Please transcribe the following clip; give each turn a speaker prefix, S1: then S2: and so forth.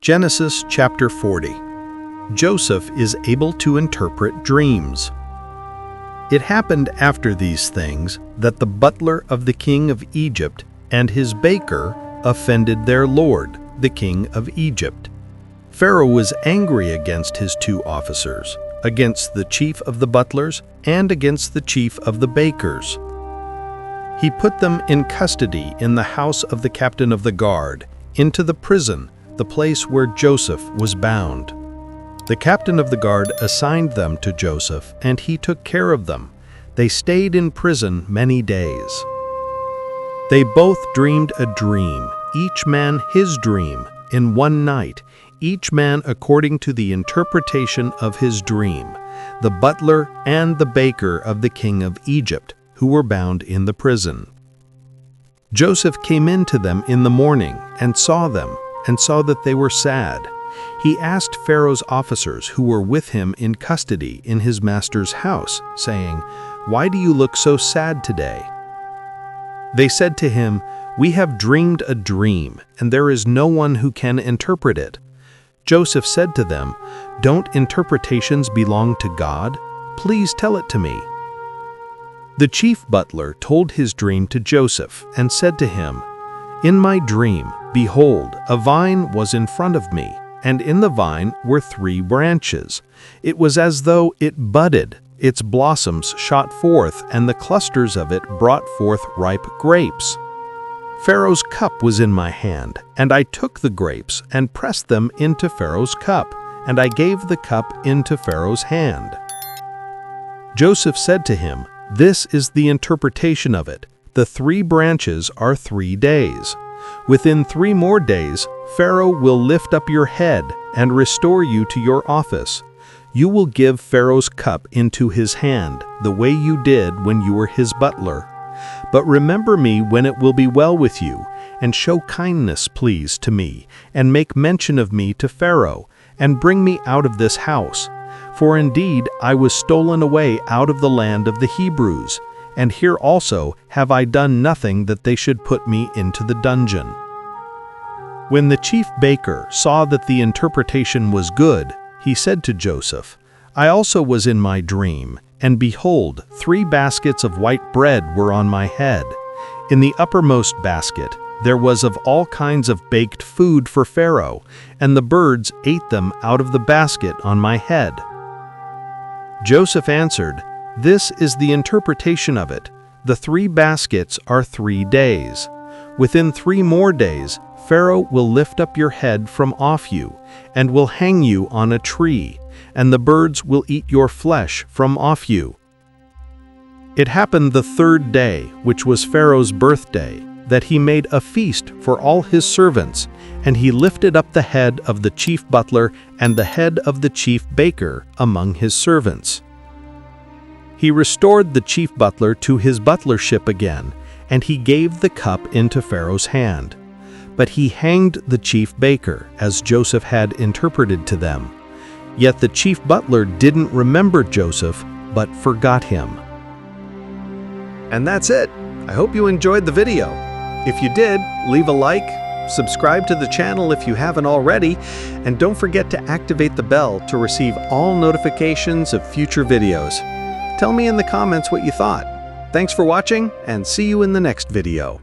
S1: Genesis chapter 40. Joseph is able to interpret dreams. It happened after these things that the butler of the king of Egypt and his baker offended their lord, the king of Egypt. Pharaoh was angry against his two officers, against the chief of the butlers and against the chief of the bakers. He put them in custody in the house of the captain of the guard, into the prison, the place where Joseph was bound. The captain of the guard assigned them to Joseph, and he took care of them. They stayed in prison many days. They both dreamed a dream, each man his dream, in one night, each man according to the interpretation of his dream, the butler and the baker of the king of Egypt, who were bound in the prison. Joseph came in to them in the morning and saw them, and saw that they were sad. He asked Pharaoh's officers who were with him in custody in his master's house, saying, "Why do you look so sad today?" They said to him, "We have dreamed a dream, and there is no one who can interpret it." Joseph said to them, "Don't interpretations belong to God? Please tell it to me." The chief butler told his dream to Joseph and said to him, "In my dream, behold, a vine was in front of me, and in the vine were 3 branches. It was as though it budded, its blossoms shot forth, and the clusters of it brought forth ripe grapes. Pharaoh's cup was in my hand, and I took the grapes and pressed them into Pharaoh's cup, and I gave the cup into Pharaoh's hand." Joseph said to him, "This is the interpretation of it. The 3 branches are 3 days. Within 3 more days, Pharaoh will lift up your head and restore you to your office. You will give Pharaoh's cup into his hand, the way you did when you were his butler. But remember me when it will be well with you, and show kindness, please, to me, and make mention of me to Pharaoh, and bring me out of this house. For indeed I was stolen away out of the land of the Hebrews, and here also have I done nothing that they should put me into the dungeon." When the chief baker saw that the interpretation was good, he said to Joseph, "I also was in my dream, and behold, 3 baskets of white bread were on my head. In the uppermost basket there was of all kinds of baked food for Pharaoh, and the birds ate them out of the basket on my head." Joseph answered, "This is the interpretation of it. The 3 baskets are 3 days. Within 3 more days, Pharaoh will lift up your head from off you, and will hang you on a tree, and the birds will eat your flesh from off you." It happened the 3rd day, which was Pharaoh's birthday, that he made a feast for all his servants, and he lifted up the head of the chief butler and the head of the chief baker among his servants. He restored the chief butler to his butlership again, and he gave the cup into Pharaoh's hand. But he hanged the chief baker, as Joseph had interpreted to them. Yet the chief butler didn't remember Joseph, but forgot him.
S2: And that's it. I hope you enjoyed the video. If you did, leave a like, subscribe to the channel if you haven't already, and don't forget to activate the bell to receive all notifications of future videos. Tell me in the comments what you thought. Thanks for watching, and see you in the next video.